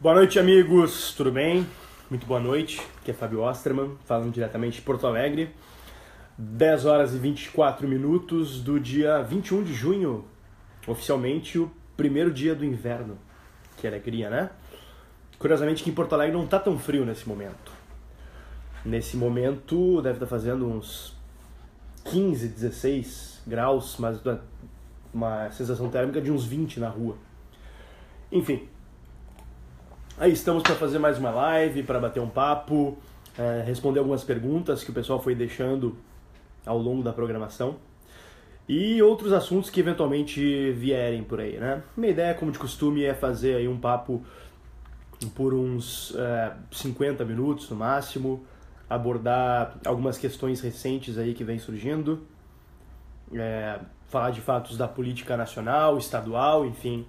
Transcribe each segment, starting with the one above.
Boa noite, amigos, tudo bem? Muito boa noite, aqui é Fábio Osterman, falando diretamente de Porto Alegre. 10 horas e 24 minutos do dia 21 de junho, oficialmente o primeiro dia do inverno. Que alegria, né? Curiosamente, aqui em Porto Alegre não tá tão frio nesse momento. Nesse momento deve estar fazendo uns 15, 16 graus, mas uma sensação térmica de uns 20 na rua. Enfim, aí estamos para fazer mais uma live, para bater um papo, responder algumas perguntas que o pessoal foi deixando ao longo da programação e outros assuntos que eventualmente vierem por aí, né? Minha ideia, como de costume, é fazer aí um papo por uns 50 minutos no máximo, abordar algumas questões recentes aí que vem surgindo, falar de fatos da política nacional, estadual, enfim,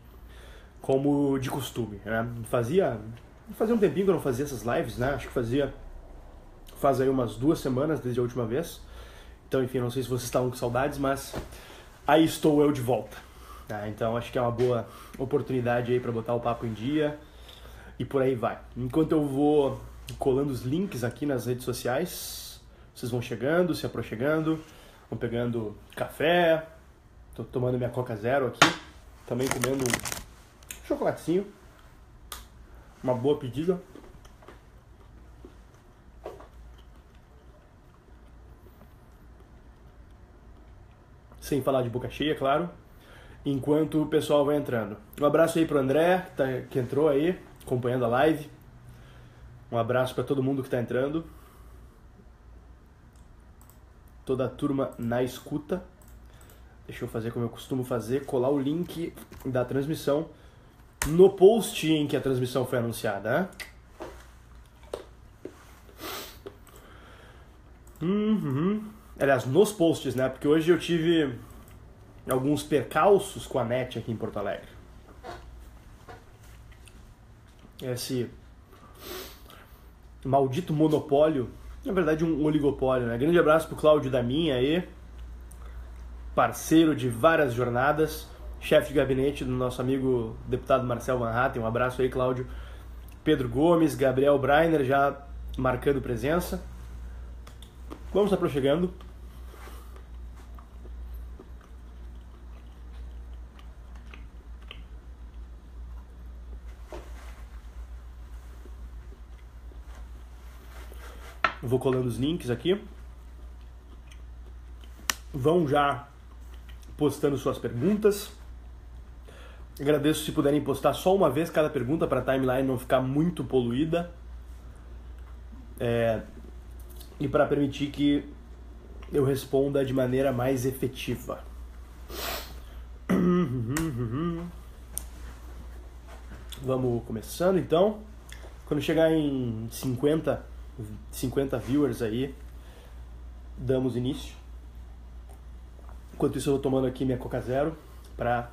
como de costume, né? Fazia um tempinho que eu não fazia essas lives, né? Acho que faz aí umas 2 semanas desde a última vez. Então, enfim, não sei se vocês estavam com saudades, mas aí estou eu de volta. Tá? Então, acho que é uma boa oportunidade aí para botar o papo em dia e por aí vai. Enquanto eu vou colando os links aqui nas redes sociais, vocês vão chegando, se aproximando, vão pegando café, tô tomando minha Coca Zero aqui, também comendo um chocolatinho, uma boa pedida. Sem falar de boca cheia, claro, enquanto o pessoal vai entrando. Um abraço aí pro André, que entrou aí, acompanhando a live. Um abraço para todo mundo que está entrando. Toda a turma na escuta. Deixa eu fazer como eu costumo fazer, colar o link da transmissão no post em que a transmissão foi anunciada, né? Aliás, nos posts, né? Porque hoje eu tive alguns percalços com a net aqui em Porto Alegre. Esse maldito monopólio, na verdade um oligopólio, né? Grande abraço pro Cláudio da Minha aí, parceiro de várias jornadas, chefe de gabinete do nosso amigo deputado Marcel Van Hatten. Um abraço aí, Cláudio. Pedro Gomes, Gabriel Breiner já marcando presença. Vamos aproximando. Vou colando os links aqui. Vão já postando suas perguntas. Agradeço se puderem postar só uma vez cada pergunta para a timeline não ficar muito poluída. E para permitir que eu responda de maneira mais efetiva. Vamos começando então. Quando chegar em 50 viewers aí, damos início. Enquanto isso eu vou tomando aqui minha Coca Zero para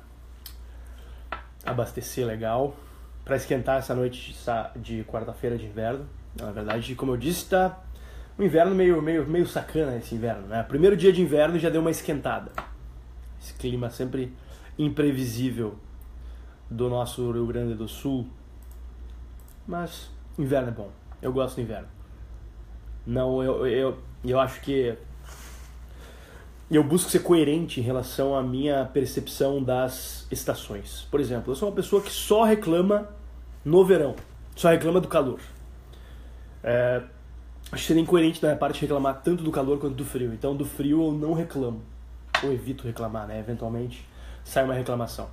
abastecer legal, para esquentar essa noite de quarta-feira de inverno. Na verdade, como eu disse, tá um inverno meio sacana esse inverno, né? Primeiro dia de inverno já deu uma esquentada. Esse clima sempre imprevisível do nosso Rio Grande do Sul. Mas inverno é bom. Eu gosto do inverno. Não, eu acho que eu busco ser coerente em relação à minha percepção das estações. Por exemplo, eu sou uma pessoa que só reclama no verão, só reclama do calor. Acho que seria incoerente da minha parte reclamar tanto do calor quanto do frio. Então, do frio eu não reclamo, ou evito reclamar, né? Eventualmente sai uma reclamação.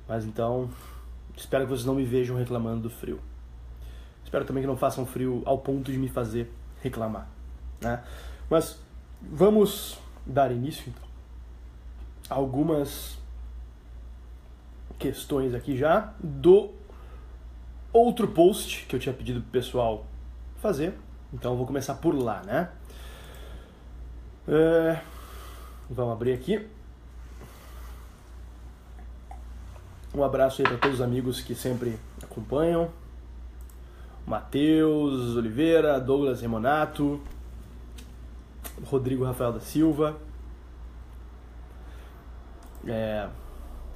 Mas então, espero que vocês não me vejam reclamando do frio. Espero também que não façam frio ao ponto de me fazer reclamar, né? Mas vamos dar início então a algumas questões aqui já do outro post que eu tinha pedido pro pessoal fazer. Então eu vou começar por lá, né? Vamos abrir aqui. Um abraço aí para todos os amigos que sempre acompanham. Matheus Oliveira, Douglas Remonato, Rodrigo Rafael da Silva.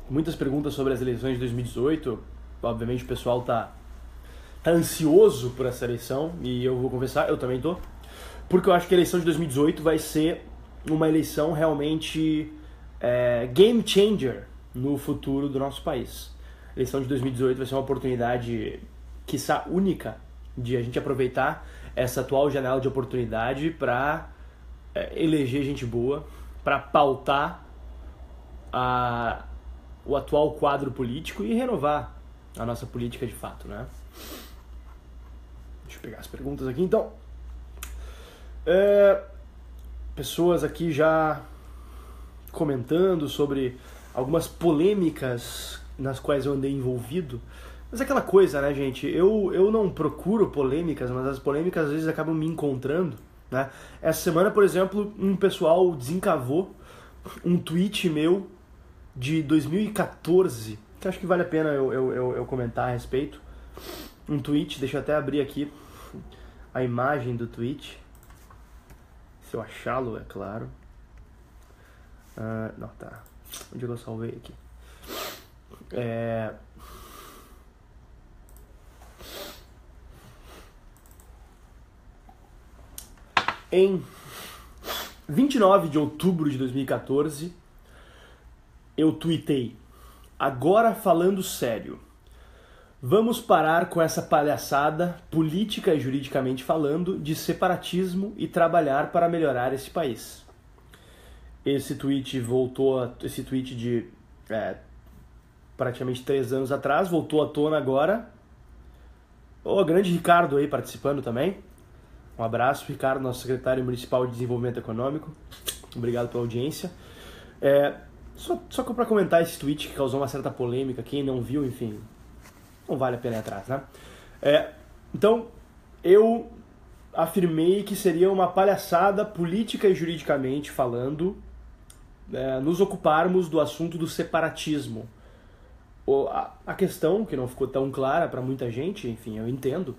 Muitas perguntas sobre as eleições de 2018. Obviamente o pessoal tá tá ansioso por essa eleição, e eu vou confessar, eu também tô, porque eu acho que a eleição de 2018 vai ser uma eleição realmente game changer no futuro do nosso país. A eleição de 2018 vai ser uma oportunidade, quiçá única, de a gente aproveitar essa atual janela de oportunidade para eleger gente boa, para pautar o atual quadro político e renovar a nossa política de fato, né? Deixa eu pegar as perguntas aqui, então. Pessoas aqui já comentando sobre algumas polêmicas nas quais eu andei envolvido. Mas é aquela coisa, né, gente? Eu não procuro polêmicas, mas as polêmicas às vezes acabam me encontrando, né? Essa semana, por exemplo, um pessoal desencavou um tweet meu de 2014, que acho que vale a pena eu comentar a respeito. Um tweet, deixa eu até abrir aqui a imagem do tweet. Se eu achá-lo, é claro. Não, tá. Onde eu salvei aqui? Em 29 de outubro de 2014, eu tuitei: agora falando sério, vamos parar com essa palhaçada, política e juridicamente falando, de separatismo e trabalhar para melhorar esse país. Esse tweet de praticamente 3 anos atrás, voltou à tona agora. O grande Ricardo aí participando também. Um abraço, Ricardo, nosso secretário municipal de desenvolvimento econômico. Obrigado pela audiência. Só que para comentar esse tweet que causou uma certa polêmica, quem não viu, enfim, não vale a pena ir atrás, né? Então, eu afirmei que seria uma palhaçada, política e juridicamente falando, nos ocuparmos do assunto do separatismo. A questão, que não ficou tão clara para muita gente, enfim, eu entendo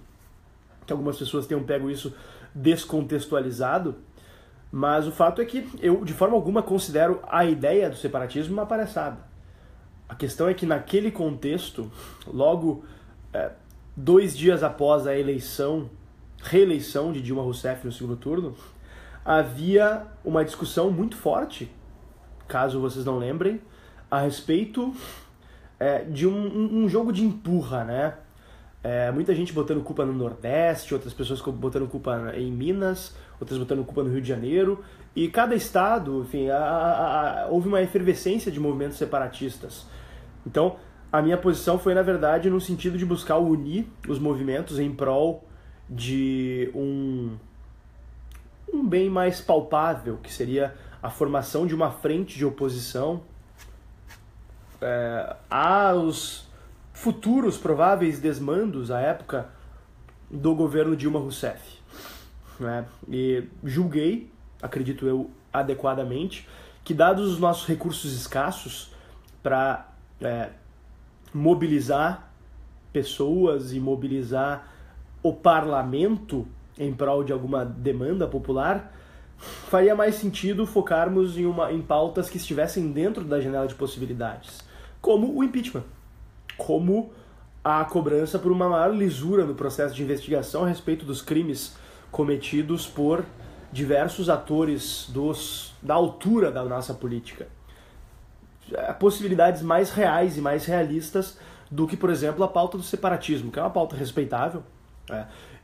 que algumas pessoas tenham pego isso descontextualizado, mas o fato é que eu, de forma alguma, considero a ideia do separatismo uma palhaçada. A questão é que naquele contexto, logo 2 dias após a reeleição de Dilma Rousseff no segundo turno, havia uma discussão muito forte, caso vocês não lembrem, a respeito de um jogo de empurra, né? Muita gente botando culpa no Nordeste, outras pessoas botando culpa em Minas, outras botando culpa no Rio de Janeiro, e cada estado, enfim, houve uma efervescência de movimentos separatistas. Então, a minha posição foi, na verdade, no sentido de buscar unir os movimentos em prol de um bem mais palpável, que seria a formação de uma frente de oposição aos futuros prováveis desmandos à época do governo Dilma Rousseff, né? E julguei, acredito eu, adequadamente, que dados os nossos recursos escassos para mobilizar pessoas e mobilizar o parlamento em prol de alguma demanda popular, faria mais sentido focarmos em pautas que estivessem dentro da janela de possibilidades, como o impeachment, como a cobrança por uma maior lisura no processo de investigação a respeito dos crimes cometidos por diversos atores da altura da nossa política. Possibilidades mais reais e mais realistas do que, por exemplo, a pauta do separatismo, que é uma pauta respeitável.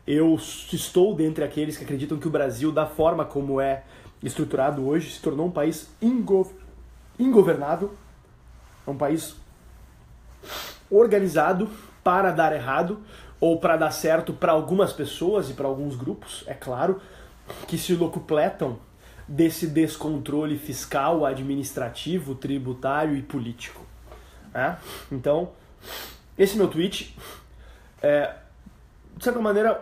Eu estou dentre aqueles que acreditam que o Brasil, da forma como é estruturado hoje, se tornou um país ingovernável, um país organizado para dar errado ou para dar certo para algumas pessoas e para alguns grupos, é claro, que se locupletam desse descontrole fiscal, administrativo, tributário e político. Então, esse meu tweet de certa maneira,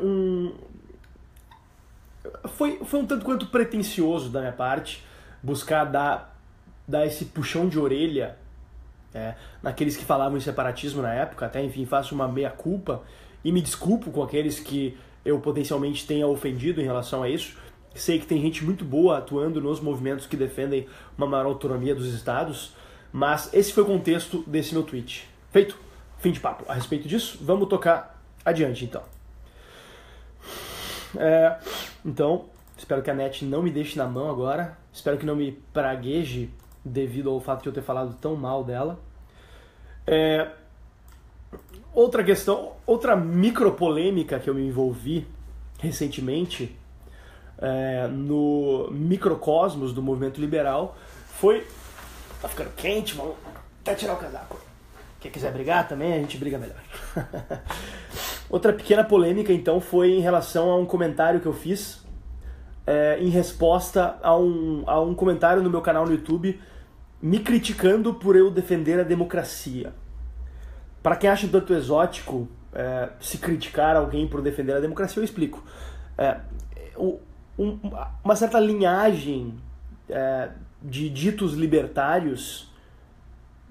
foi um tanto quanto pretensioso da minha parte buscar dar esse puxão de orelha naqueles que falavam em separatismo na época. Até, enfim, faço uma meia-culpa e me desculpo com aqueles que eu potencialmente tenha ofendido em relação a isso. Sei que tem gente muito boa atuando nos movimentos que defendem uma maior autonomia dos estados, mas esse foi o contexto desse meu tweet. Feito? Fim de papo a respeito disso. Vamos tocar adiante, então. Então, espero que a net não me deixe na mão agora. Espero que não me pragueje devido ao fato de eu ter falado tão mal dela. Outra questão, outra micropolêmica que eu me envolvi recentemente no microcosmos do movimento liberal foi... Tá ficando quente, vamos até tirar o casaco. Quem quiser brigar também, a gente briga melhor. Outra pequena polêmica, então, foi em relação a um comentário que eu fiz em resposta a um comentário no meu canal no YouTube me criticando por eu defender a democracia. Para quem acha tanto exótico se criticar alguém por defender a democracia, eu explico. Uma certa linhagem de ditos libertários,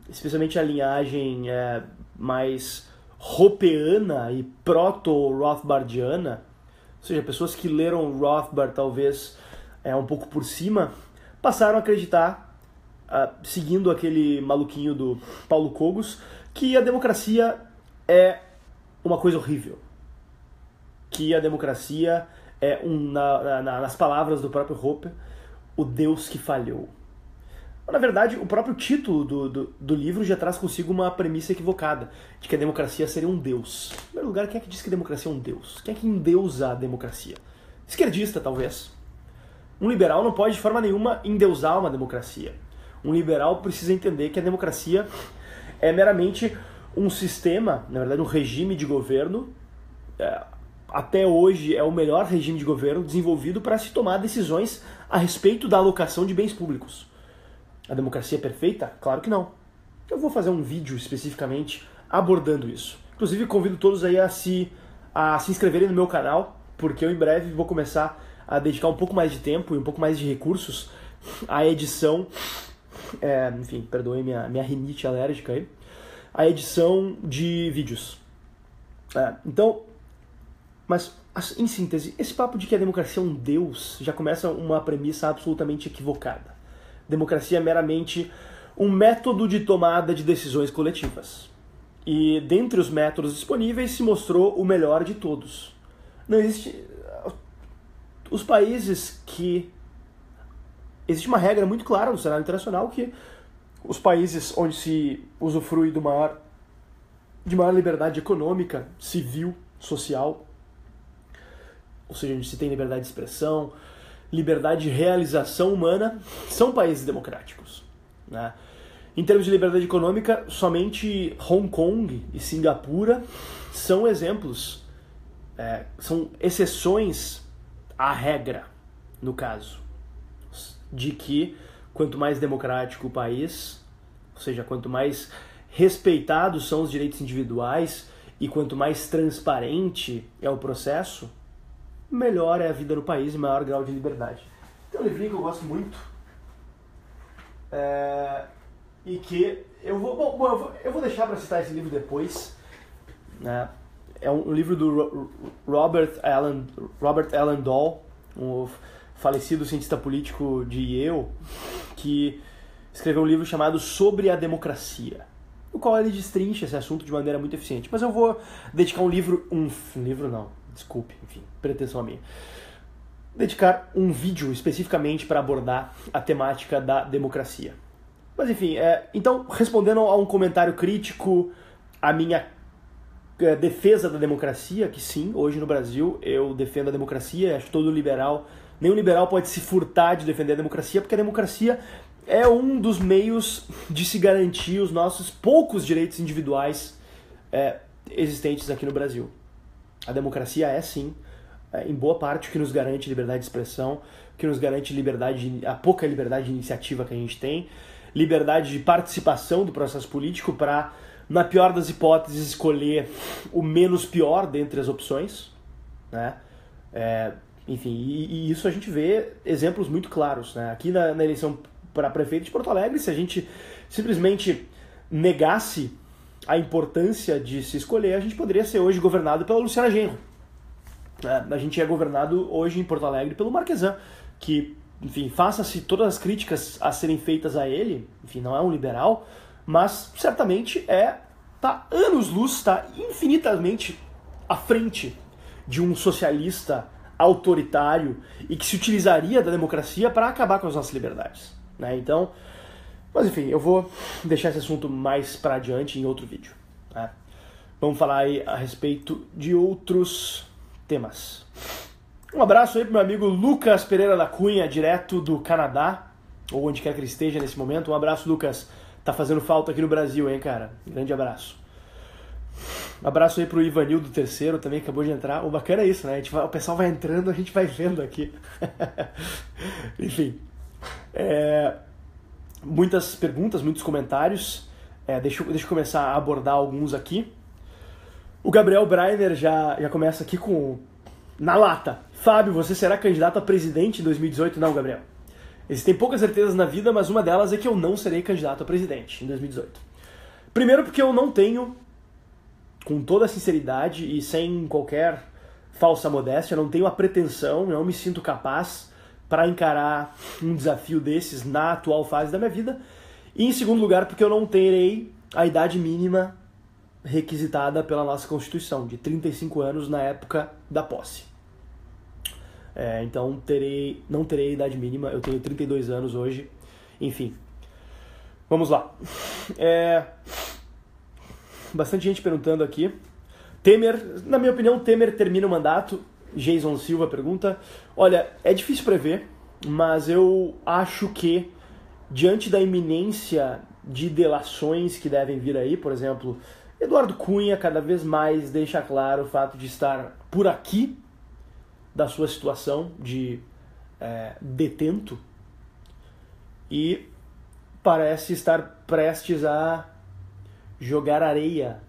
especialmente a linhagem mais Hoppeana e proto-Rothbardiana, ou seja, pessoas que leram Rothbard talvez um pouco por cima, passaram a acreditar, seguindo aquele maluquinho do Paulo Cogos, que a democracia é uma coisa horrível. Que a democracia é, nas palavras do próprio Hoppe, o Deus que falhou. Na verdade, o próprio título do livro já traz consigo uma premissa equivocada, de que a democracia seria um Deus. Em primeiro lugar, quem é que diz que a democracia é um Deus? Quem é que endeusa a democracia? Esquerdista, talvez. Um liberal não pode, de forma nenhuma, endeusar uma democracia. Um liberal precisa entender que a democracia é meramente um sistema, na verdade um regime de governo, até hoje é o melhor regime de governo desenvolvido para se tomar decisões a respeito da alocação de bens públicos. A democracia é perfeita? Claro que não. Eu vou fazer um vídeo especificamente abordando isso. Inclusive convido todos aí a se inscreverem no meu canal, porque eu em breve vou começar a dedicar um pouco mais de tempo e um pouco mais de recursos à edição, enfim, perdoem minha rinite alérgica aí, a edição de vídeos. Então, mas em síntese, esse papo de que a democracia é um Deus já começa uma premissa absolutamente equivocada. Democracia é meramente um método de tomada de decisões coletivas. E dentre os métodos disponíveis se mostrou o melhor de todos. Não existe... Os países que... Existe uma regra muito clara no cenário internacional que os países onde se usufrui de maior liberdade econômica, civil, social, ou seja, onde se tem liberdade de expressão, liberdade de realização humana, são países democráticos, né? Em termos de liberdade econômica, somente Hong Kong e Singapura são exemplos, são exceções à regra, no caso, de que quanto mais democrático o país, ou seja, quanto mais respeitados são os direitos individuais e quanto mais transparente é o processo, melhor é a vida no país e maior grau de liberdade. Tem um livrinho que eu gosto muito, e que eu vou deixar para citar esse livro depois, né? É um livro do Robert Alan Dahl, um falecido cientista político de Yale, que escreveu um livro chamado Sobre a Democracia, no qual ele destrincha esse assunto de maneira muito eficiente. Mas eu vou dedicar pretensão minha. Dedicar um vídeo especificamente para abordar a temática da democracia. Mas enfim, então, respondendo a um comentário crítico, a minha defesa da democracia, que sim, hoje no Brasil eu defendo a democracia, acho que todo liberal, nenhum liberal pode se furtar de defender a democracia, porque a democracia é um dos meios de se garantir os nossos poucos direitos individuais existentes aqui no Brasil. A democracia é sim, em boa parte, o que nos garante liberdade de expressão, o que nos garante a pouca liberdade de iniciativa que a gente tem, liberdade de participação do processo político para, na pior das hipóteses, escolher o menos pior dentre as opções, né? Enfim, e isso a gente vê exemplos muito claros, né? Aqui na eleição para prefeito de Porto Alegre, se a gente simplesmente negasse a importância de se escolher, a gente poderia ser hoje governado pela Luciana Genro. A gente é governado hoje em Porto Alegre pelo Marquesan, que, enfim, faça-se todas as críticas a serem feitas a ele, enfim, não é um liberal, mas certamente está anos-luz, está infinitamente à frente de um socialista autoritário e que se utilizaria da democracia para acabar com as nossas liberdades, né? Então, mas enfim, eu vou deixar esse assunto mais para adiante em outro vídeo, né? Vamos falar aí a respeito de outros temas. Um abraço aí pro meu amigo Lucas Pereira da Cunha, direto do Canadá, ou onde quer que ele esteja nesse momento. Um abraço, Lucas. Tá fazendo falta aqui no Brasil, hein, cara? Grande abraço. Um abraço aí pro Ivanildo III, também acabou de entrar. O bacana é isso, né? O pessoal vai entrando, a gente vai vendo aqui. Enfim. Muitas perguntas, muitos comentários. Deixa eu começar a abordar alguns aqui. O Gabriel Breiner já começa aqui na lata. Fábio, você será candidato a presidente em 2018? Não, Gabriel. Existem poucas certezas na vida, mas uma delas é que eu não serei candidato a presidente em 2018. Primeiro porque eu não tenho, com toda a sinceridade e sem qualquer falsa modéstia, não tenho a pretensão, não me sinto capaz para encarar um desafio desses na atual fase da minha vida. E em segundo lugar, porque eu não terei a idade mínima requisitada pela nossa Constituição, de 35 anos na época da posse. Então não terei a idade mínima, eu tenho 32 anos hoje. Enfim, vamos lá. Bastante gente perguntando aqui. Temer, na minha opinião, Temer termina o mandato. Jason Silva pergunta. Olha, é difícil prever, mas eu acho que, diante da iminência de delações que devem vir aí, por exemplo, Eduardo Cunha cada vez mais deixa claro o fato de estar por aqui da sua situação de detento e parece estar prestes a jogar areia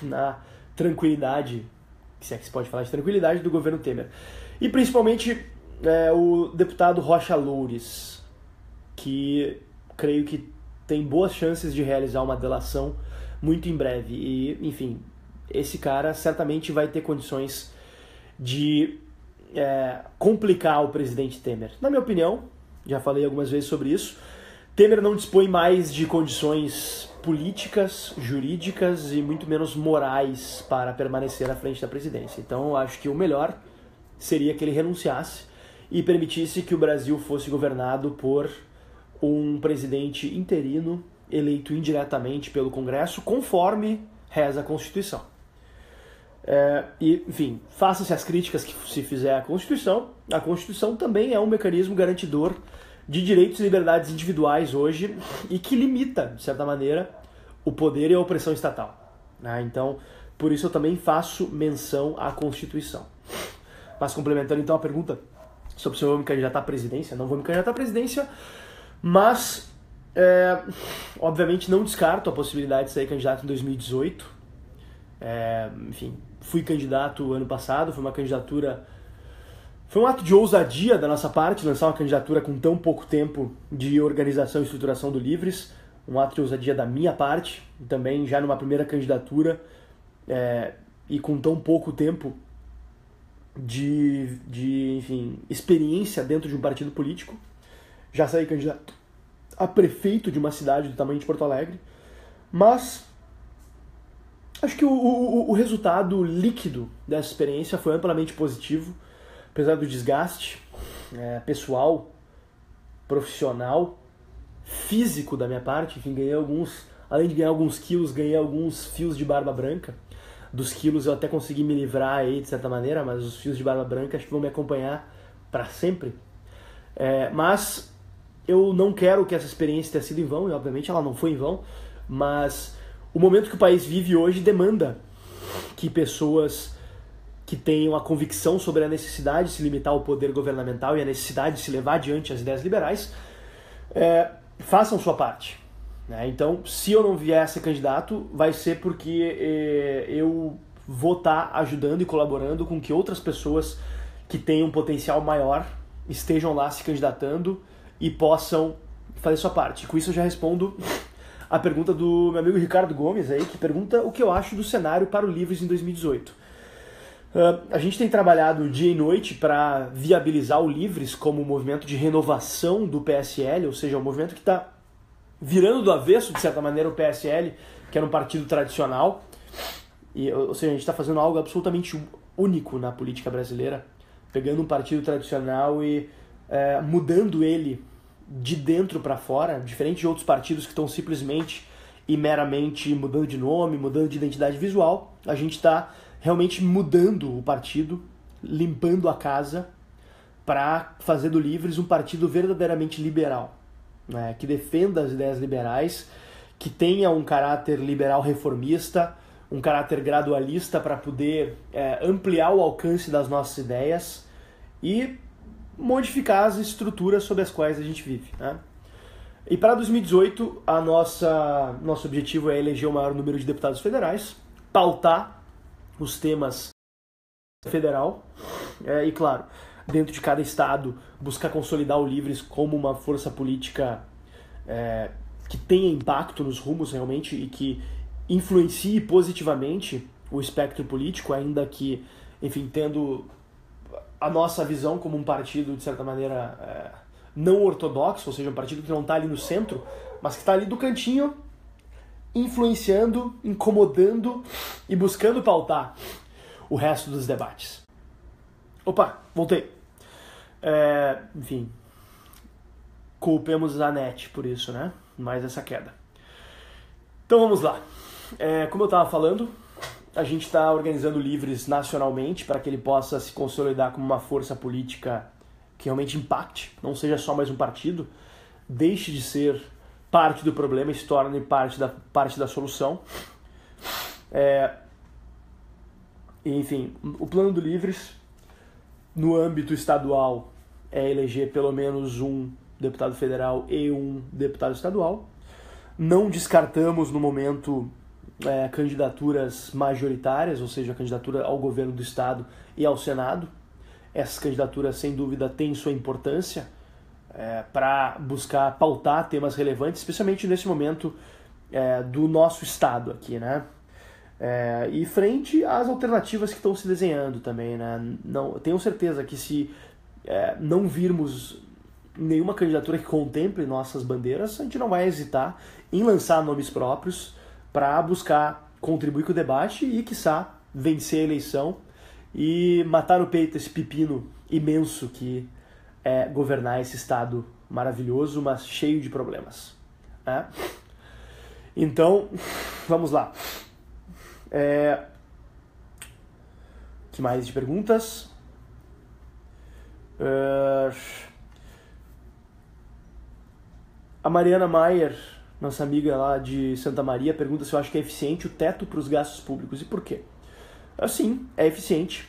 na tranquilidade, se é que se pode falar de tranquilidade, do governo Temer. E principalmente o deputado Rocha Loures, que creio que tem boas chances de realizar uma delação muito em breve. E, enfim, esse cara certamente vai ter condições de complicar o presidente Temer. Na minha opinião, já falei algumas vezes sobre isso, Temer não dispõe mais de condições políticas, jurídicas e muito menos morais para permanecer à frente da presidência. Então, eu acho que o melhor seria que ele renunciasse e permitisse que o Brasil fosse governado por um presidente interino eleito indiretamente pelo Congresso, conforme reza a Constituição. Enfim, faça-se as críticas que se fizer à Constituição. A Constituição também é um mecanismo garantidor de direitos e liberdades individuais hoje e que limita, de certa maneira, o poder e a opressão estatal, né? Então, por isso eu também faço menção à Constituição. Mas complementando então a pergunta sobre se eu vou me candidatar à presidência, não vou me candidatar à presidência, mas obviamente não descarto a possibilidade de ser candidato em 2018. Enfim, fui candidato ano passado, foi um ato de ousadia da nossa parte lançar uma candidatura com tão pouco tempo de organização e estruturação do Livres, um ato de ousadia da minha parte, também já numa primeira candidatura e com tão pouco tempo de enfim, experiência dentro de um partido político. Já saí candidato a prefeito de uma cidade do tamanho de Porto Alegre, mas acho que o resultado líquido dessa experiência foi amplamente positivo, apesar do desgaste pessoal, profissional, físico da minha parte. Enfim, além de ganhar alguns quilos, ganhei alguns fios de barba branca. Dos quilos eu até consegui me livrar aí, de certa maneira, mas os fios de barba branca acho que vão me acompanhar para sempre. Mas eu não quero que essa experiência tenha sido em vão, e obviamente ela não foi em vão, mas o momento que o país vive hoje demanda que pessoas que tenham a convicção sobre a necessidade de se limitar ao poder governamental e a necessidade de se levar adiante as ideias liberais, façam sua parte, né? Então, se eu não vier a ser candidato, vai ser porque eu vou estar ajudando e colaborando com que outras pessoas que tenham um potencial maior estejam lá se candidatando e possam fazer sua parte. Com isso eu já respondo a pergunta do meu amigo Ricardo Gomes, aí, que pergunta o que eu acho do cenário para o Livres em 2018. A gente tem trabalhado dia e noite para viabilizar o Livres como um movimento de renovação do PSL, ou seja, um movimento que está virando do avesso, de certa maneira, o PSL, que era um partido tradicional, Ou seja, a gente está fazendo algo absolutamente único na política brasileira, pegando um partido tradicional e mudando ele de dentro para fora, diferente de outros partidos que estão simplesmente e meramente mudando de nome, mudando de identidade visual. A gente está realmente mudando o partido, limpando a casa, para fazer do Livres um partido verdadeiramente liberal, né, que defenda as ideias liberais, que tenha um caráter liberal reformista, um caráter gradualista para poder ampliar o alcance das nossas ideias e modificar as estruturas sob as quais a gente vive, né? E para 2018, nosso objetivo é eleger o maior número de deputados federais, pautar os temas federal e, claro, dentro de cada estado, buscar consolidar o Livres como uma força política que tenha impacto nos rumos realmente e que influencie positivamente o espectro político, ainda que, enfim, tendo a nossa visão como um partido, de certa maneira, não ortodoxo, ou seja, um partido que não está ali no centro, mas que está ali do cantinho, influenciando, incomodando e buscando pautar o resto dos debates. Opa, voltei. Enfim, culpemos a net por isso, né? Mais essa queda. Então vamos lá. Como eu estava falando, a gente está organizando o Livres nacionalmente para que ele possa se consolidar como uma força política que realmente impacte, não seja só mais um partido, deixe de ser parte do problema e se torne parte da solução. Enfim, o plano do Livres, no âmbito estadual, é eleger pelo menos um deputado federal e um deputado estadual. Não descartamos, no momento, candidaturas majoritárias, ou seja, a candidatura ao governo do estado e ao Senado. Essas candidaturas, sem dúvida, têm sua importância para buscar pautar temas relevantes, especialmente nesse momento do nosso estado aqui, né? E frente às alternativas que estão se desenhando também, né? Tenho certeza que se não virmos nenhuma candidatura que contemple nossas bandeiras, a gente não vai hesitar em lançar nomes próprios para buscar contribuir com o debate e, quiçá, vencer a eleição e matar no peito esse pepino imenso que é governar esse estado maravilhoso, mas cheio de problemas. Então, vamos lá. Que mais de perguntas? A Mariana Maier, nossa amiga lá de Santa Maria, pergunta se eu acho que é eficiente o teto para os gastos públicos e por quê. Sim, é eficiente.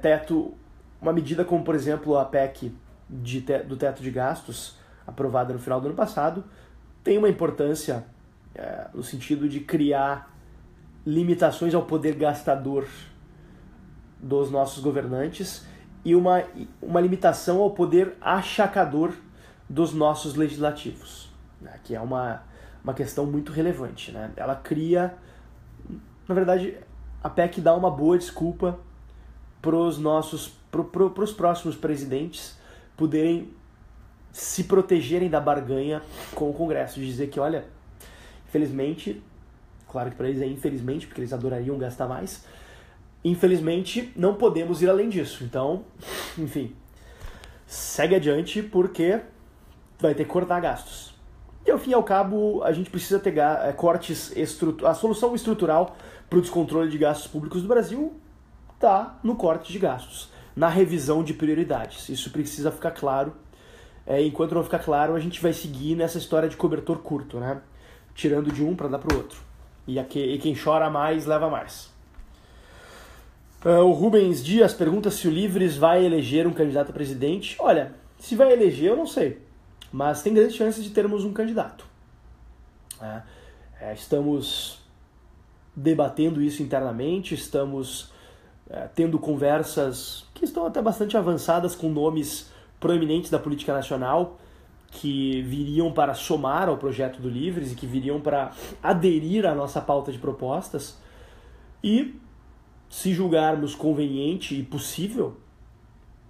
Teto, uma medida como, por exemplo, a PEC do teto de gastos, aprovada no final do ano passado, tem uma importância no sentido de criar limitações ao poder gastador dos nossos governantes e uma limitação ao poder achacador dos nossos legislativos, né, que é uma questão muito relevante, né? Ela cria, na verdade, a PEC dá uma boa desculpa para os próximos presidentes poderem se protegerem da barganha com o Congresso, de dizer que, olha, infelizmente, claro que para eles é infelizmente, porque eles adorariam gastar mais, infelizmente não podemos ir além disso. Então, enfim, segue adiante porque vai ter que cortar gastos. E ao fim e ao cabo, a gente precisa ter cortes a solução estrutural para o descontrole de gastos públicos do Brasil está no corte de gastos, na revisão de prioridades. Isso precisa ficar claro. Enquanto não ficar claro, a gente vai seguir nessa história de cobertor curto, né? Tirando de um para dar para o outro. E quem chora mais, leva mais. O Rubens Dias pergunta se o Livres vai eleger um candidato a presidente. Olha, se vai eleger, eu não sei. Mas tem grandes chances de termos um candidato. Estamos debatendo isso internamente, estamos tendo conversas que estão até bastante avançadas com nomes proeminentes da política nacional que viriam para somar ao projeto do Livres e que viriam para aderir à nossa pauta de propostas. E, se julgarmos conveniente e possível,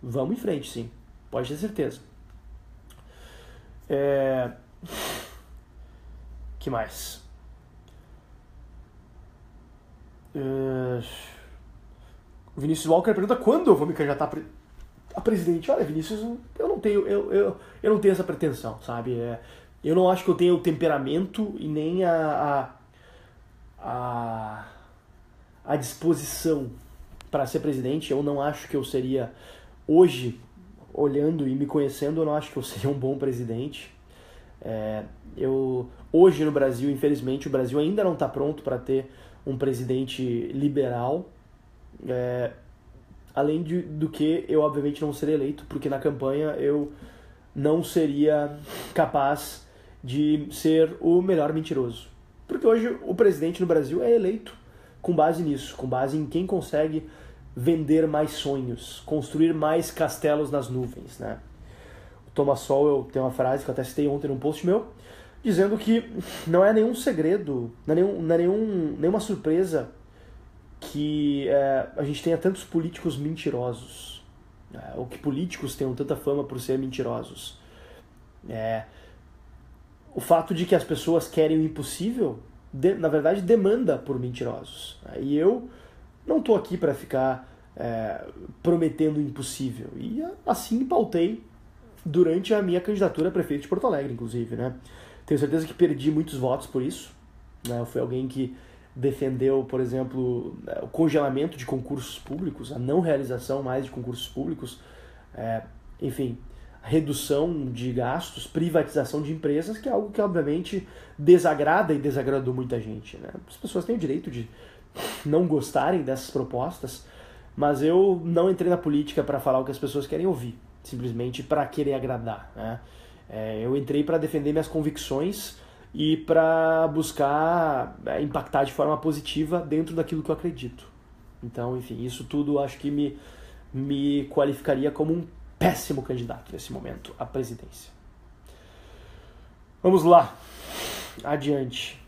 vamos em frente, sim. Pode ter certeza. Que mais? O Vinícius Walker pergunta quando eu vou me candidatar a presidente. Olha, Vinícius, eu não tenho essa pretensão, sabe? Eu não acho que eu tenha o temperamento e nem a disposição para ser presidente. Eu não acho que eu seria, hoje, olhando e me conhecendo, eu não acho que eu seria um bom presidente. Hoje no Brasil, infelizmente, o Brasil ainda não está pronto para ter um presidente liberal. Além do que, eu obviamente não serei eleito, porque na campanha eu não seria capaz de ser o melhor mentiroso. Porque hoje o presidente no Brasil é eleito com base nisso, com base em quem consegue vender mais sonhos, construir mais castelos nas nuvens, né? O Thomas Sowell tem uma frase que eu até citei ontem num post meu, dizendo que não é nenhum segredo, não é nenhuma surpresa que a gente tenha tantos políticos mentirosos, ou que políticos tenham tanta fama por ser mentirosos. O fato de que as pessoas querem o impossível, na verdade, demanda por mentirosos. E eu não estou aqui para ficar prometendo o impossível. E assim pautei durante a minha candidatura a prefeito de Porto Alegre, inclusive, né? Tenho certeza que perdi muitos votos por isso, né? Eu fui alguém que defendeu, por exemplo, o congelamento de concursos públicos, a não realização mais de concursos públicos, enfim, a redução de gastos, privatização de empresas, que é algo que obviamente desagrada e desagradou muita gente, né? As pessoas têm o direito de não gostarem dessas propostas, mas eu não entrei na política para falar o que as pessoas querem ouvir, simplesmente para querer agradar, né? Eu entrei para defender minhas convicções e para buscar impactar de forma positiva dentro daquilo que eu acredito. Então, enfim, isso tudo acho que me qualificaria como um péssimo candidato nesse momento à presidência. Vamos lá, adiante.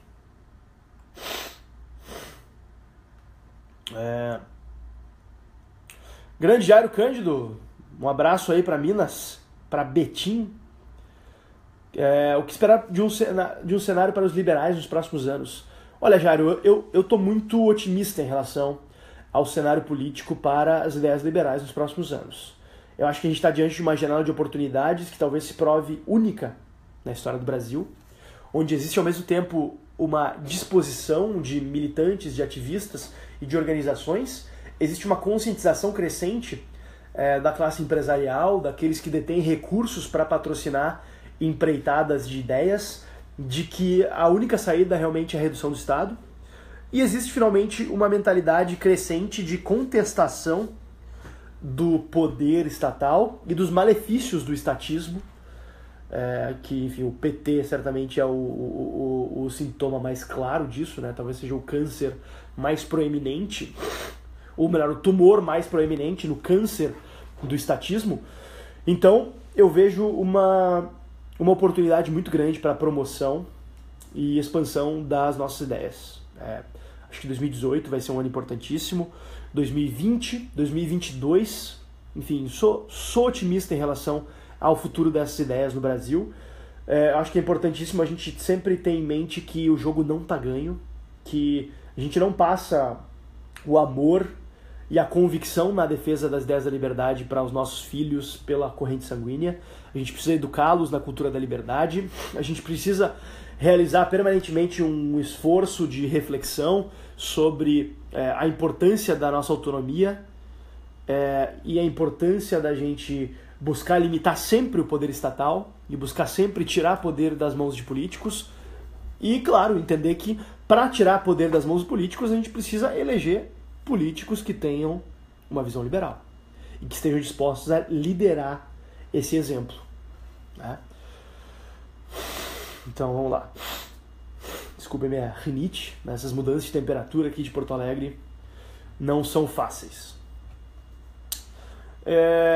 Grande Jairo Cândido, um abraço aí para Minas, para Betim. O que esperar de um cenário para os liberais nos próximos anos? Olha, Jairo, eu estou muito otimista em relação ao cenário político para as ideias liberais nos próximos anos. Eu acho que a gente está diante de uma janela de oportunidades que talvez se prove única na história do Brasil, onde existe ao mesmo tempo uma disposição de militantes, de ativistas e de organizações, existe uma conscientização crescente da classe empresarial, daqueles que detêm recursos para patrocinar empreitadas de ideias, de que a única saída realmente é a redução do Estado, e existe finalmente uma mentalidade crescente de contestação do poder estatal e dos malefícios do estatismo, que, enfim, o PT certamente é o sintoma mais claro disso, né? Talvez seja o câncer mais proeminente, ou melhor, o tumor mais proeminente no câncer do estatismo. Então, eu vejo uma oportunidade muito grande para a promoção e expansão das nossas ideias. Acho que 2018 vai ser um ano importantíssimo, 2020, 2022, enfim, sou otimista em relação ao futuro dessas ideias no Brasil. Acho que é importantíssimo a gente sempre ter em mente que o jogo não está ganho, que a gente não passa o amor e a convicção na defesa das ideias da liberdade para os nossos filhos pela corrente sanguínea. A gente precisa educá-los na cultura da liberdade, a gente precisa realizar permanentemente um esforço de reflexão sobre a importância da nossa autonomia e a importância da gente buscar limitar sempre o poder estatal e buscar sempre tirar poder das mãos de políticos e, claro, entender que para tirar poder das mãos de políticos a gente precisa eleger políticos que tenham uma visão liberal e que estejam dispostos a liderar esse exemplo, né? Então vamos lá. Desculpa minha rinite, mas essas mudanças de temperatura aqui de Porto Alegre não são fáceis.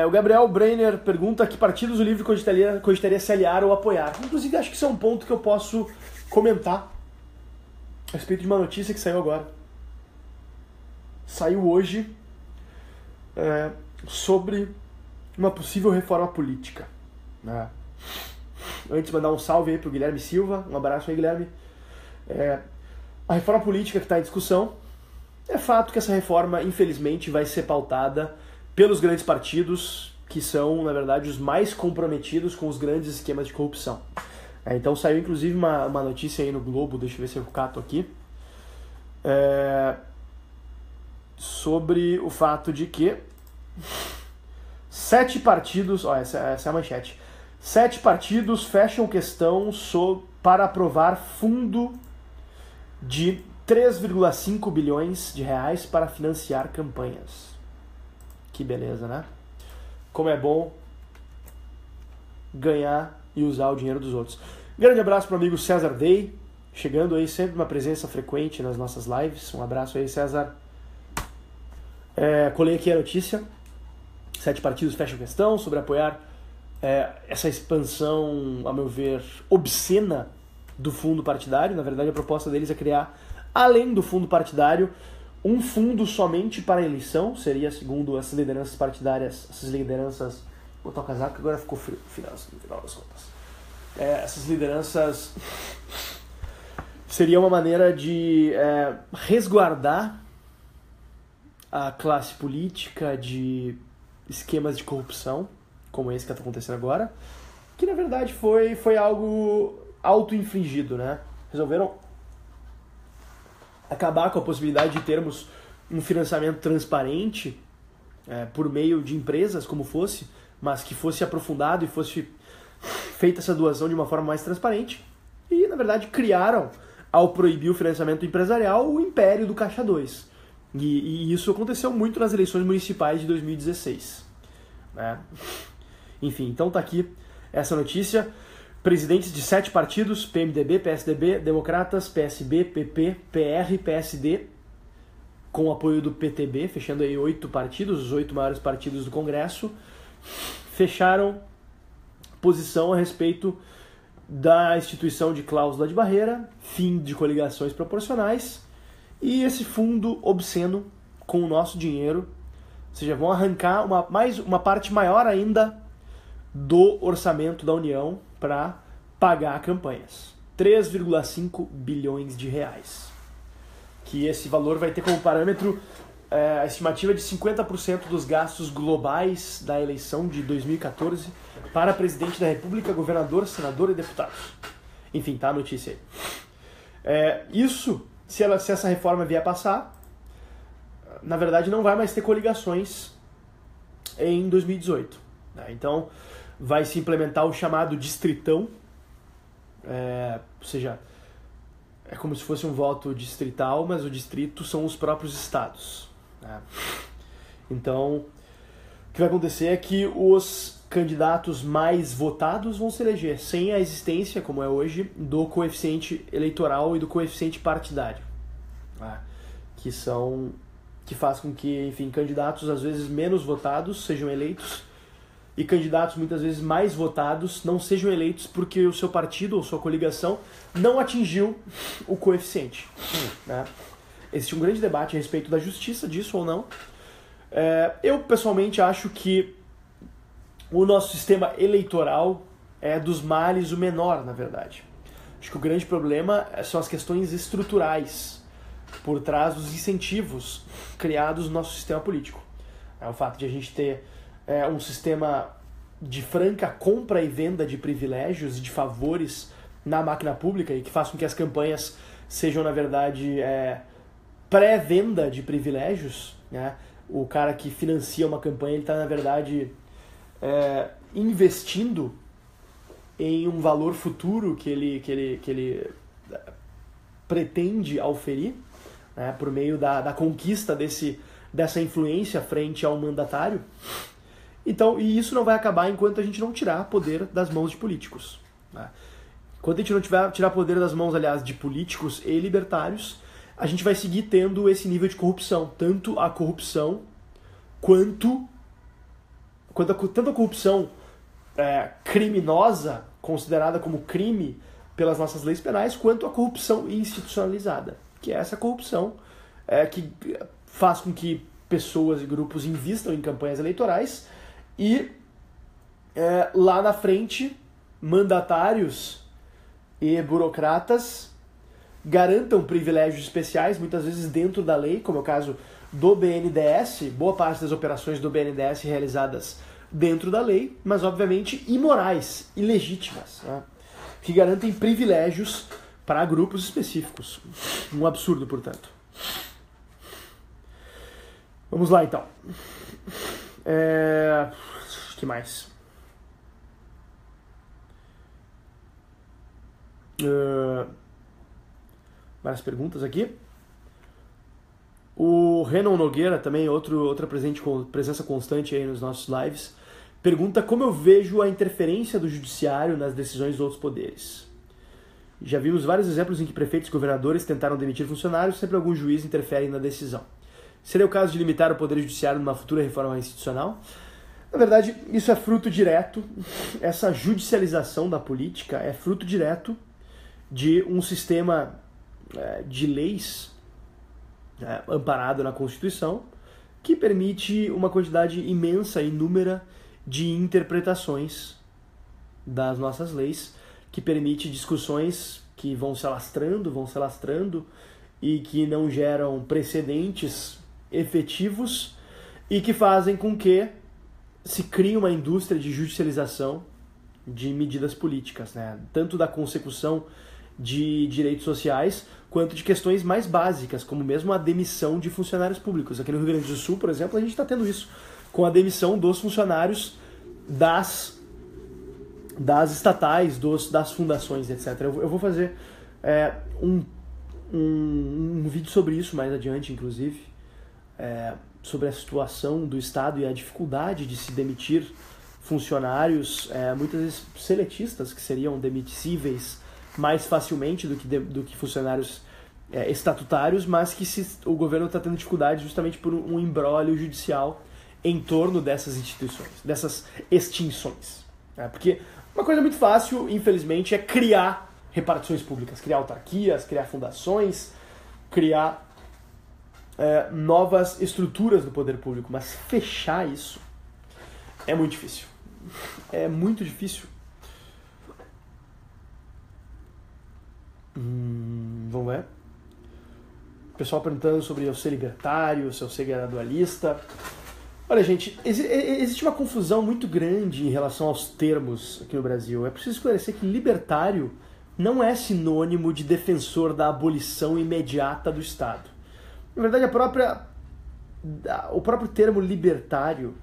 O Gabriel Breiner pergunta que partidos o Livre cogitaria se aliar ou apoiar. Inclusive acho que isso é um ponto que eu posso comentar a respeito de uma notícia que saiu agora. Saiu hoje sobre uma possível reforma política, né? Antes de mandar um salve aí pro Guilherme Silva, um abraço aí, Guilherme. A reforma política que está em discussão É fato que essa reforma, infelizmente, vai ser pautada pelos grandes partidos, que são, na verdade, os mais comprometidos com os grandes esquemas de corrupção. Então saiu, inclusive, uma notícia aí no Globo, deixa eu ver se eu cato aqui, sobre o fato de que 7 partidos, essa é a manchete, 7 partidos fecham questão para aprovar fundo de 3,5 bilhões de reais para financiar campanhas. Que beleza, né? Como é bom ganhar e usar o dinheiro dos outros. Grande abraço para o amigo César Day, chegando aí sempre uma presença frequente nas nossas lives. Um abraço aí, César. Colei aqui a notícia. 7 partidos fecham questão sobre apoiar essa expansão, a meu ver, obscena do fundo partidário. Na verdade, a proposta deles é criar, além do fundo partidário, um fundo somente para a eleição. Seria, segundo essas lideranças partidárias, essas lideranças... Vou botar o casaco que agora ficou frio no final das contas. Essas lideranças seria uma maneira de resguardar a classe política de esquemas de corrupção, como esse que está acontecendo agora, que na verdade foi algo auto-infligido, né? Resolveram acabar com a possibilidade de termos um financiamento transparente por meio de empresas, como fosse, mas que fosse aprofundado e fosse feita essa doação de uma forma mais transparente. E, na verdade, criaram, ao proibir o financiamento empresarial, o império do Caixa 2. E isso aconteceu muito nas eleições municipais de 2016. Né? Enfim, então tá aqui essa notícia. Presidentes de 7 partidos, PMDB, PSDB, Democratas, PSB, PP, PR, PSD, com o apoio do PTB, fechando aí 8 partidos, os 8 maiores partidos do Congresso, fecharam posição a respeito da instituição de cláusula de barreira, fim de coligações proporcionais e esse fundo obsceno com o nosso dinheiro, ou seja, vão arrancar uma parte maior ainda do orçamento da União para pagar campanhas. 3,5 bilhões de reais. Que esse valor vai ter como parâmetro a estimativa de 50% dos gastos globais da eleição de 2014 para presidente da República, governador, senador e deputados. Enfim, tá a notícia aí. Isso, se essa reforma vier a passar, na verdade não vai mais ter coligações em 2018. Né? Então, vai se implementar o chamado distritão, ou seja, é como se fosse um voto distrital, mas o distrito são os próprios estados. Né? Então, o que vai acontecer é que os candidatos mais votados vão se eleger sem a existência, como é hoje, do coeficiente eleitoral e do coeficiente partidário. Né? Que faz com que, enfim, candidatos às vezes menos votados sejam eleitos e candidatos muitas vezes mais votados não sejam eleitos porque o seu partido ou sua coligação não atingiu o coeficiente. Né? Existe um grande debate a respeito da justiça disso ou não. Eu, pessoalmente, acho que o nosso sistema eleitoral é dos males o menor, na verdade. Acho que o grande problema são as questões estruturais por trás dos incentivos criados no nosso sistema político. O fato de a gente ter um sistema de franca compra e venda de privilégios e de favores na máquina pública e que faz com que as campanhas sejam, na verdade, pré-venda de privilégios. Né? O cara que financia uma campanha, ele está, na verdade, investindo em um valor futuro que ele pretende auferir, né? Por meio da conquista dessa influência frente ao mandatário. Então, e isso não vai acabar enquanto a gente não tirar poder das mãos de políticos. Né? Enquanto a gente não tirar poder das mãos, aliás, de políticos e libertários, a gente vai seguir tendo esse nível de corrupção. Tanto a corrupção quanto a corrupção criminosa, considerada como crime pelas nossas leis penais, quanto a corrupção institucionalizada, que é essa corrupção que faz com que pessoas e grupos invistam em campanhas eleitorais e lá na frente mandatários e burocratas garantam privilégios especiais, muitas vezes dentro da lei, como é o caso do BNDES, boa parte das operações do BNDES realizadas dentro da lei, mas obviamente imorais, ilegítimas, né? Que garantem privilégios para grupos específicos. Um absurdo, portanto. Vamos lá, então. O que mais? Várias perguntas aqui. O Renan Nogueira, também outra presença constante aí nos nossos lives, pergunta como eu vejo a interferência do judiciário nas decisões dos outros poderes. Já vimos vários exemplos em que prefeitos e governadores tentaram demitir funcionários, sempre algum juiz interfere na decisão. Seria o caso de limitar o poder judiciário numa futura reforma institucional? Na verdade, isso é fruto direto, essa judicialização da política é fruto direto de um sistema de leis amparado na Constituição, que permite uma quantidade imensa e inúmera de interpretações das nossas leis, que permite discussões que vão se alastrando e que não geram precedentes efetivos e que fazem com que se crie uma indústria de judicialização de medidas políticas, né? Tanto da consecução de direitos sociais, quanto de questões mais básicas, como mesmo a demissão de funcionários públicos. Aqui no Rio Grande do Sul, por exemplo, a gente está tendo isso, com a demissão dos funcionários das estatais, das fundações, etc. Eu vou fazer um vídeo sobre isso mais adiante, inclusive, sobre a situação do Estado e a dificuldade de se demitir funcionários, muitas vezes seletistas, que seriam demissíveis mais facilmente do que funcionários estatutários, mas que o governo está tendo dificuldade justamente por um imbróglio judicial em torno dessas instituições, dessas extinções. Porque uma coisa muito fácil, infelizmente, é criar repartições públicas, criar autarquias, criar fundações, criar novas estruturas do poder público, mas fechar isso é muito difícil. É muito difícil. Vamos ver. O pessoal perguntando sobre eu ser libertário, se eu ser gradualista. Olha, gente, existe uma confusão muito grande em relação aos termos aqui no Brasil. É preciso esclarecer que libertário não é sinônimo de defensor da abolição imediata do Estado. Na verdade, o próprio termo libertário,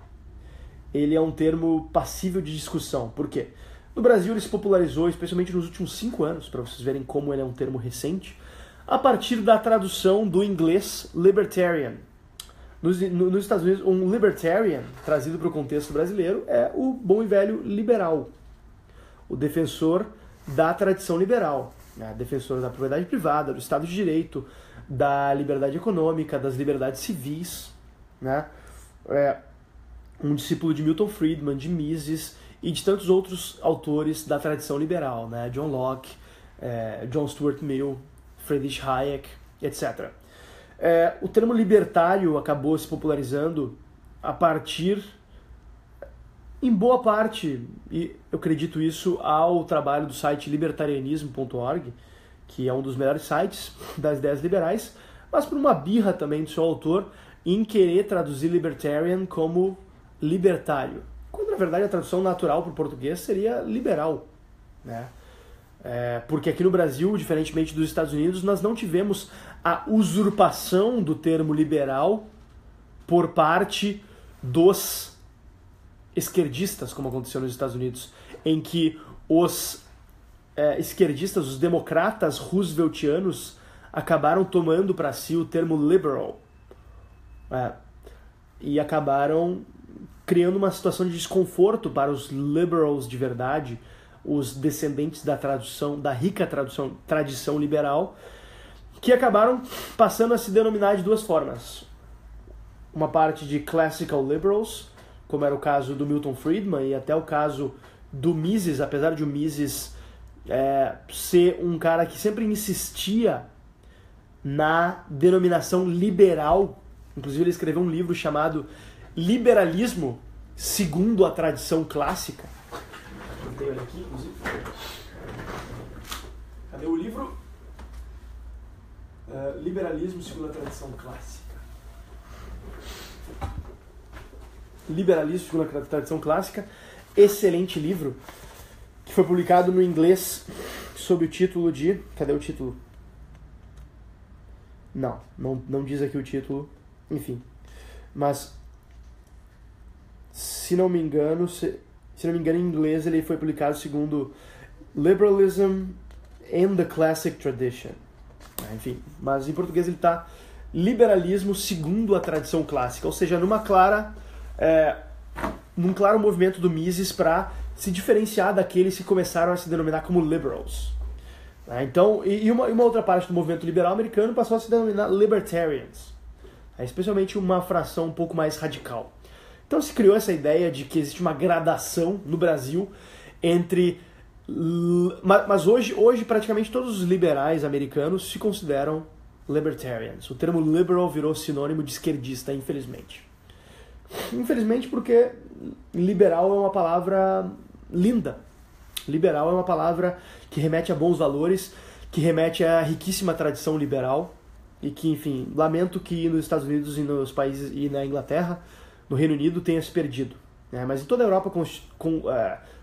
ele é um termo passível de discussão. Por quê? No Brasil ele se popularizou, especialmente nos últimos 5 anos, para vocês verem como ele é um termo recente, a partir da tradução do inglês libertarian. Nos Estados Unidos, um libertarian, trazido para o contexto brasileiro, é o bom e velho liberal, o defensor da tradição liberal, né? Defensor da propriedade privada, do Estado de Direito, da liberdade econômica, das liberdades civis, né? Um discípulo de Milton Friedman, de Mises e de tantos outros autores da tradição liberal, né? John Locke, John Stuart Mill, Friedrich Hayek, etc. O termo libertário acabou se popularizando a partir, em boa parte, e eu acredito isso, ao trabalho do site libertarianismo.org, que é um dos melhores sites das ideias liberais, mas por uma birra também do seu autor em querer traduzir libertarian como libertário, quando na verdade a tradução natural para o português seria liberal, né? Porque aqui no Brasil, diferentemente dos Estados Unidos, nós não tivemos a usurpação do termo liberal por parte dos esquerdistas, como aconteceu nos Estados Unidos, em que os esquerdistas, os democratas rooseveltianos, acabaram tomando para si o termo liberal e acabaram criando uma situação de desconforto para os liberals de verdade, os descendentes da rica tradição liberal, que acabaram passando a se denominar de duas formas. Uma parte de classical liberals, como era o caso do Milton Friedman e até o caso do Mises, apesar de o Mises ser um cara que sempre insistia na denominação liberal. Inclusive ele escreveu um livro chamado Liberalismo segundo a tradição clássica. Eu tenho ele aqui, inclusive. Cadê o livro? Liberalismo segundo a tradição clássica. Liberalismo segundo a tradição clássica, excelente livro, que foi publicado no inglês sob o título de... Cadê o título? Não diz aqui o título, enfim. Mas, se não me engano, em inglês ele foi publicado segundo Liberalism in the Classic Tradition. Enfim, mas em português ele está Liberalismo segundo a tradição clássica, ou seja, num claro movimento do Mises para se diferenciar daqueles que começaram a se denominar como liberals. Então, uma outra parte do movimento liberal americano passou a se denominar libertarians, especialmente uma fração um pouco mais radical. Então se criou essa ideia de que existe uma gradação no Brasil entre... Mas hoje praticamente todos os liberais americanos se consideram libertarians. O termo liberal virou sinônimo de esquerdista, infelizmente. Infelizmente porque liberal é uma palavra linda. Liberal é uma palavra que remete a bons valores, que remete à riquíssima tradição liberal e que, enfim, lamento que nos Estados Unidos e nos países e na Inglaterra, no Reino Unido, tenha se perdido. Mas em toda a Europa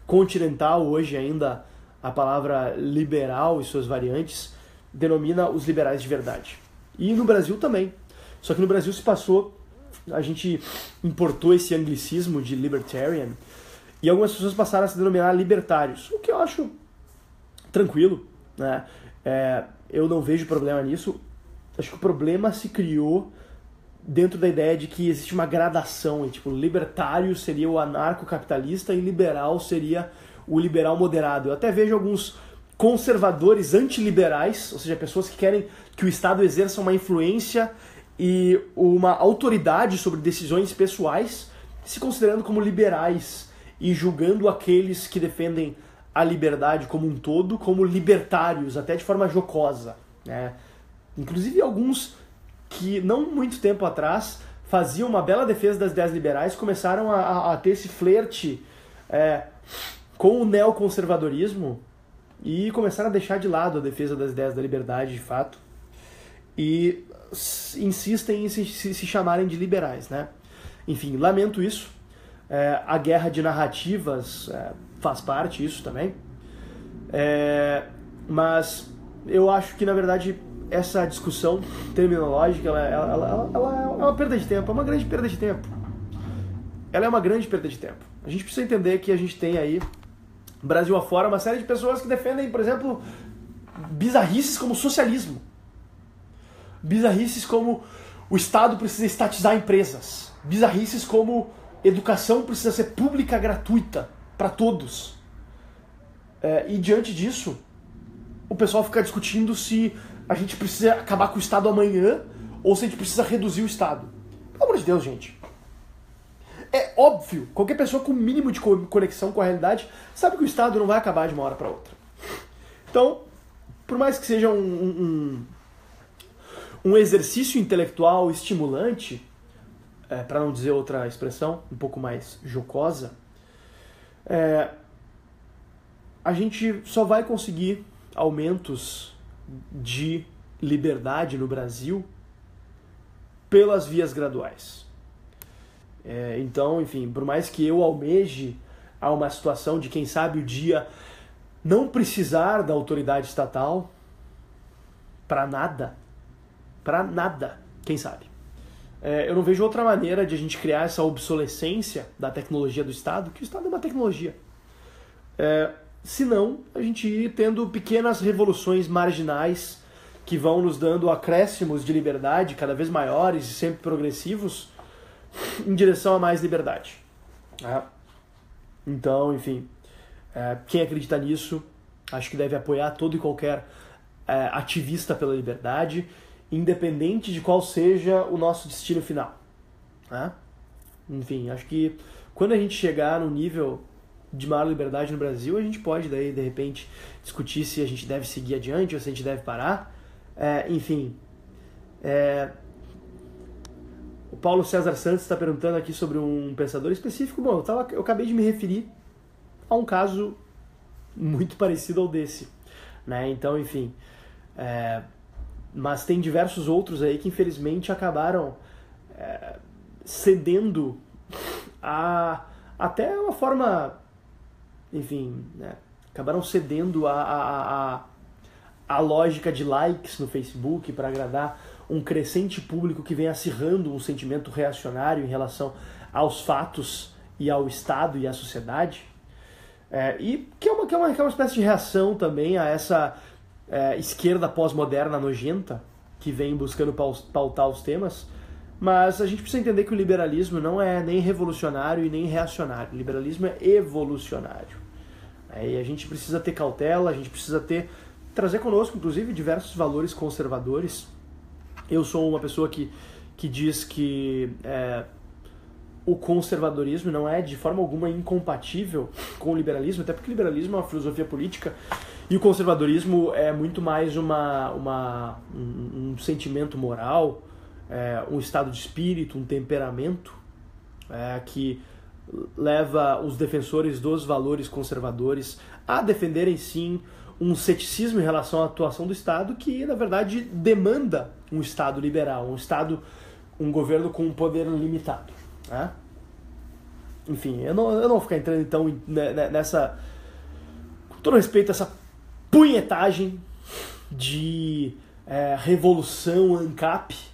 continental, hoje ainda, a palavra liberal e suas variantes denomina os liberais de verdade. E no Brasil também. Só que no Brasil a gente importou esse anglicismo de libertarian e algumas pessoas passaram a se denominar libertários, o que eu acho tranquilo, né? Eu não vejo problema nisso. Acho que o problema se criou dentro da ideia de que existe uma gradação, e tipo, libertário seria o anarcocapitalista e liberal seria o liberal moderado. Eu até vejo alguns conservadores antiliberais, ou seja, pessoas que querem que o Estado exerça uma influência e uma autoridade sobre decisões pessoais, se considerando como liberais e julgando aqueles que defendem a liberdade como um todo como libertários, até de forma jocosa, né? Inclusive alguns que não muito tempo atrás faziam uma bela defesa das ideias liberais começaram a ter esse flerte com o neoconservadorismo e começaram a deixar de lado a defesa das ideias da liberdade de fato e insistem em se chamarem de liberais, né? Enfim, lamento isso. A guerra de narrativas faz parte disso também. Mas eu acho que, na verdade, essa discussão terminológica ela é uma perda de tempo, é uma grande perda de tempo. Ela é uma grande perda de tempo. A gente precisa entender que a gente tem aí, Brasil afora, uma série de pessoas que defendem, por exemplo, bizarrices como socialismo. Bizarrices como o Estado precisa estatizar empresas. Bizarrices como educação precisa ser pública, gratuita, para todos. E diante disso, o pessoal fica discutindo se a gente precisa acabar com o Estado amanhã ou se a gente precisa reduzir o Estado. Pelo amor de Deus, gente. É óbvio, qualquer pessoa com o mínimo de conexão com a realidade sabe que o Estado não vai acabar de uma hora para outra. Então, por mais que seja um exercício intelectual estimulante, para não dizer outra expressão, um pouco mais jocosa, a gente só vai conseguir aumentos de liberdade no Brasil pelas vias graduais. Então, enfim, por mais que eu almeje a uma situação de, quem sabe, o dia não precisar da autoridade estatal para nada, quem sabe. Eu não vejo outra maneira de a gente criar essa obsolescência da tecnologia do Estado, que o Estado é uma tecnologia. Senão a gente ir tendo pequenas revoluções marginais que vão nos dando acréscimos de liberdade cada vez maiores e sempre progressivos em direção a mais liberdade. Então, enfim, quem acredita nisso, acho que deve apoiar todo e qualquer ativista pela liberdade, independente de qual seja o nosso destino final. Enfim, acho que quando a gente chegar no nível de maior liberdade no Brasil, a gente pode daí, de repente, discutir se a gente deve seguir adiante ou se a gente deve parar. Enfim, o Paulo César Santos está perguntando aqui sobre um pensador específico. Bom, eu acabei de me referir a um caso muito parecido ao desse, né? Então, enfim, Mas tem diversos outros aí que infelizmente acabaram cedendo a até uma forma, enfim, né? Acabaram cedendo a lógica de likes no Facebook para agradar um crescente público que vem acirrando um sentimento reacionário em relação aos fatos e ao Estado e à sociedade. E que é uma espécie de reação também a essa esquerda pós-moderna nojenta que vem buscando pautar os temas. Mas a gente precisa entender que o liberalismo não é nem revolucionário e nem reacionário. O liberalismo é evolucionário. E a gente precisa ter cautela, a gente precisa trazer conosco, inclusive, diversos valores conservadores. Eu sou uma pessoa que diz que o conservadorismo não é de forma alguma incompatível com o liberalismo, até porque o liberalismo é uma filosofia política e o conservadorismo é muito mais um sentimento moral, um estado de espírito, um temperamento que leva os defensores dos valores conservadores a defenderem sim um ceticismo em relação à atuação do Estado que, na verdade, demanda um Estado liberal, um governo com um poder limitado. Né? Enfim, eu não vou ficar entrando então nessa, com todo respeito a essa punhetagem de revolução ANCAP.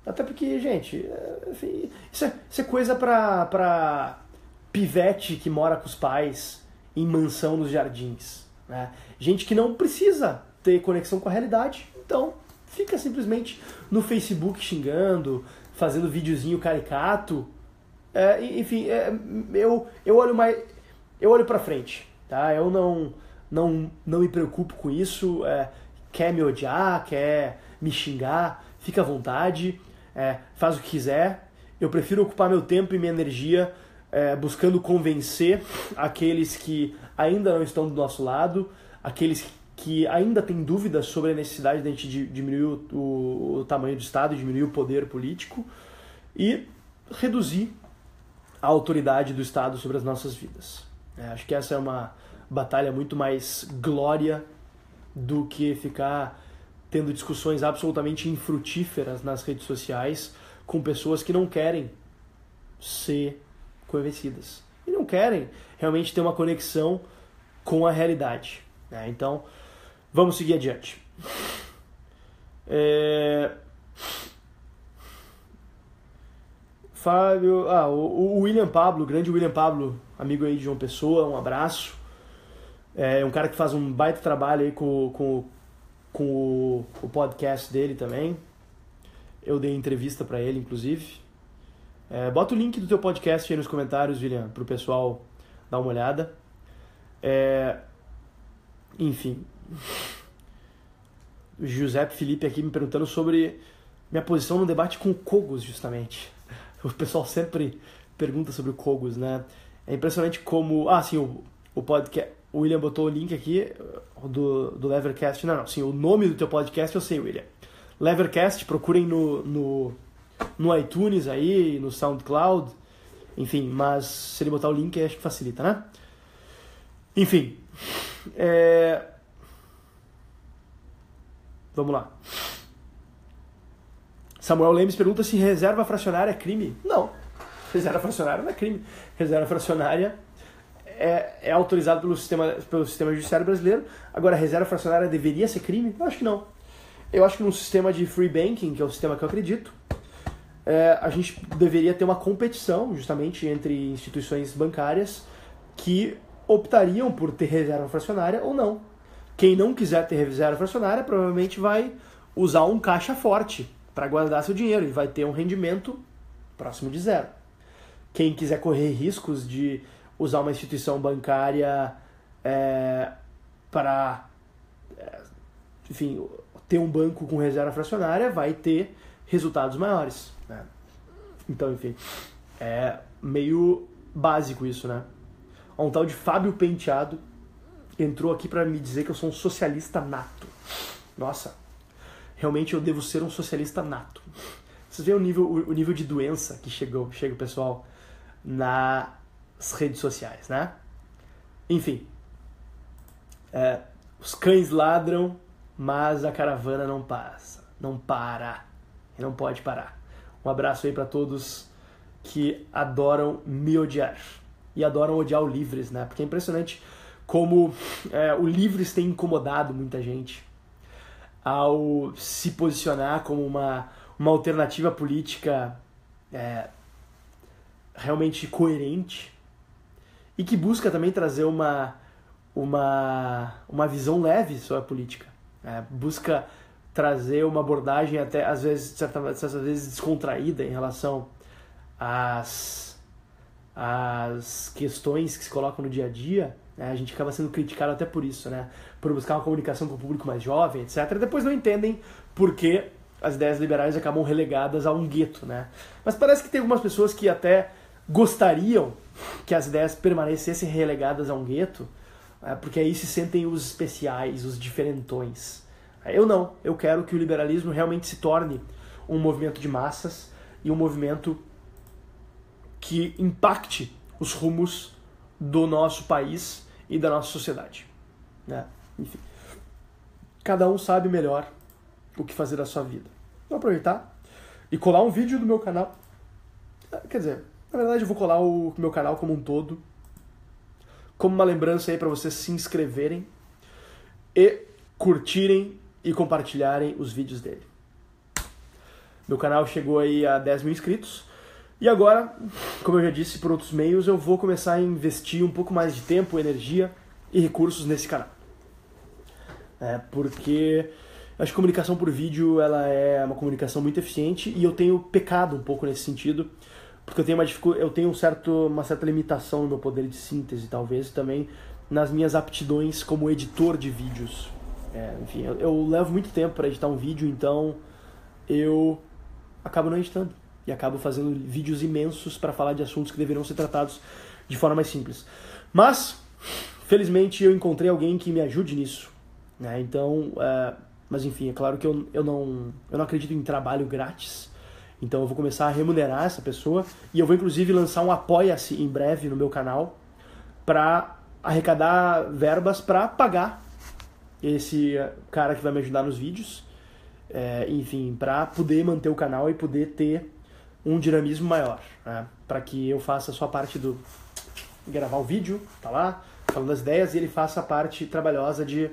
Até porque, gente, enfim, isso é coisa pra pivete que mora com os pais em mansão nos jardins. Né? Gente que não precisa ter conexão com a realidade, então fica simplesmente no Facebook xingando, fazendo videozinho caricato. Enfim, eu olho pra frente, tá? Eu não me preocupo com isso. Quer me odiar, quer me xingar, fica à vontade. Faz o que quiser. Eu prefiro ocupar meu tempo e minha energia buscando convencer aqueles que ainda não estão do nosso lado, aqueles que ainda têm dúvidas sobre a necessidade de a gente diminuir o tamanho do Estado, diminuir o poder político e reduzir a autoridade do Estado sobre as nossas vidas. Acho que essa é uma batalha muito mais glória do que ficar tendo discussões absolutamente infrutíferas nas redes sociais com pessoas que não querem ser convencidas e não querem realmente ter uma conexão com a realidade. Então, vamos seguir adiante. Fábio, o William Pablo, o grande William Pablo, amigo aí de João Pessoa, um abraço. É um cara que faz um baita trabalho aí com o podcast dele também. Eu dei entrevista para ele, inclusive. Bota o link do teu podcast aí nos comentários, William, pro pessoal dar uma olhada. Enfim. O Giuseppe Felipe aqui me perguntando sobre minha posição no debate com o Cogos, justamente. O pessoal sempre pergunta sobre o Cogos, né? É impressionante como... sim, o podcast... O William botou o link aqui do Levercast. Não, sim, o nome do teu podcast eu sei, William. Levercast, procurem no iTunes aí, no SoundCloud. Enfim, mas se ele botar o link, acho que facilita, né? Enfim. Vamos lá. Samuel Lemes pergunta se reserva fracionária é crime. Não, reserva fracionária não é crime. Reserva fracionária é autorizado pelo sistema judiciário brasileiro. Agora, reserva fracionária deveria ser crime? Eu acho que não. Eu acho que num sistema de free banking, que é o sistema que eu acredito, a gente deveria ter uma competição, justamente, entre instituições bancárias que optariam por ter reserva fracionária ou não. Quem não quiser ter reserva fracionária provavelmente vai usar um caixa forte para guardar seu dinheiro e vai ter um rendimento próximo de zero. Quem quiser correr riscos de usar uma instituição bancária para, enfim, ter um banco com reserva fracionária vai ter resultados maiores. Né? Então, enfim, é meio básico isso, né? Um tal de Fábio Penteado entrou aqui para me dizer que eu sou um socialista nato. Nossa, realmente eu devo ser um socialista nato. Vocês veem o nível de doença que chega o pessoal nas redes sociais, né? Enfim, os cães ladram mas a caravana não passa, não para, e não pode parar. Um abraço aí para todos que adoram me odiar e adoram odiar o Livres, né? Porque é impressionante como o Livres tem incomodado muita gente ao se posicionar como uma alternativa política realmente coerente e que busca também trazer uma visão leve sobre a política. Busca trazer uma abordagem até, às vezes, certas vezes descontraída em relação às questões que se colocam no dia a dia. A gente acaba sendo criticado até por isso, né? Por buscar uma comunicação com o público mais jovem, etc. E depois não entendem por que as ideias liberais acabam relegadas a um gueto, né? Mas parece que tem algumas pessoas que até gostariam que as ideias permanecessem relegadas a um gueto, porque aí se sentem os especiais, os diferentões. Eu não. Eu quero que o liberalismo realmente se torne um movimento de massas e um movimento que impacte os rumos do nosso país e da nossa sociedade. Enfim, cada um sabe melhor o que fazer da sua vida. Vou aproveitar e colar um vídeo do meu canal. Quer dizer, na verdade eu vou colar o meu canal como um todo, como uma lembrança aí para vocês se inscreverem e curtirem e compartilharem os vídeos dele. Meu canal chegou aí a 10 mil inscritos e agora, como eu já disse por outros meios, eu vou começar a investir um pouco mais de tempo, energia e recursos nesse canal. Porque acho que a comunicação por vídeo ela é uma comunicação muito eficiente e eu tenho pecado um pouco nesse sentido, porque eu tenho uma certa limitação no meu poder de síntese, talvez, e também nas minhas aptidões como editor de vídeos. Enfim, eu levo muito tempo para editar um vídeo, então eu acabo não editando e acabo fazendo vídeos imensos para falar de assuntos que deveriam ser tratados de forma mais simples. Mas, felizmente, eu encontrei alguém que me ajude nisso, né? Então, mas enfim, é claro que eu não acredito em trabalho grátis. Então eu vou começar a remunerar essa pessoa e eu vou inclusive lançar um Apoia-se em breve no meu canal para arrecadar verbas para pagar esse cara que vai me ajudar nos vídeos, enfim, para poder manter o canal e poder ter um dinamismo maior, né? Para que eu faça só a parte do gravar o vídeo, tá lá, falando das ideias, e ele faça a parte trabalhosa de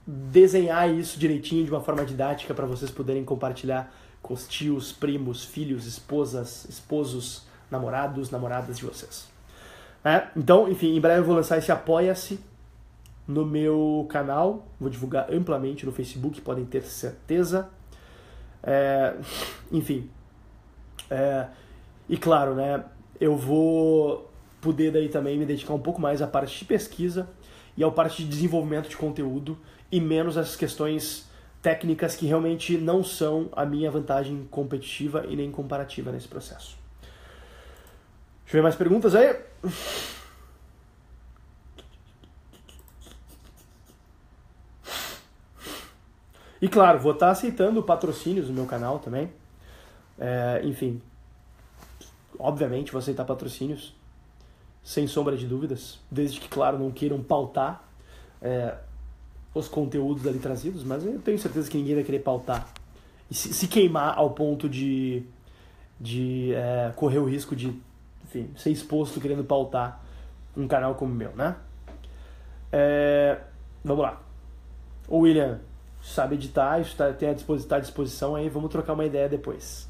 desenhar isso direitinho de uma forma didática para vocês poderem compartilhar com os tios, primos, filhos, esposas, esposos, namoradas de vocês. Então, enfim, em breve eu vou lançar esse Apoia-se no meu canal, vou divulgar amplamente no Facebook, podem ter certeza. Enfim, e claro, né, eu vou poder daí também me dedicar um pouco mais à parte de pesquisa e à parte de desenvolvimento de conteúdo e menos às questões técnicas que realmente não são a minha vantagem competitiva e nem comparativa nesse processo. Deixa eu ver mais perguntas aí. E claro, vou estar aceitando patrocínios no meu canal também. Enfim, obviamente vou aceitar patrocínios, sem sombra de dúvidas, desde que, claro, não queiram pautar os conteúdos ali trazidos, mas eu tenho certeza que ninguém vai querer pautar e se queimar ao ponto de correr o risco de, enfim, ser exposto querendo pautar um canal como o meu, né? Vamos lá. O William sabe editar, isso tá à disposição aí, vamos trocar uma ideia depois.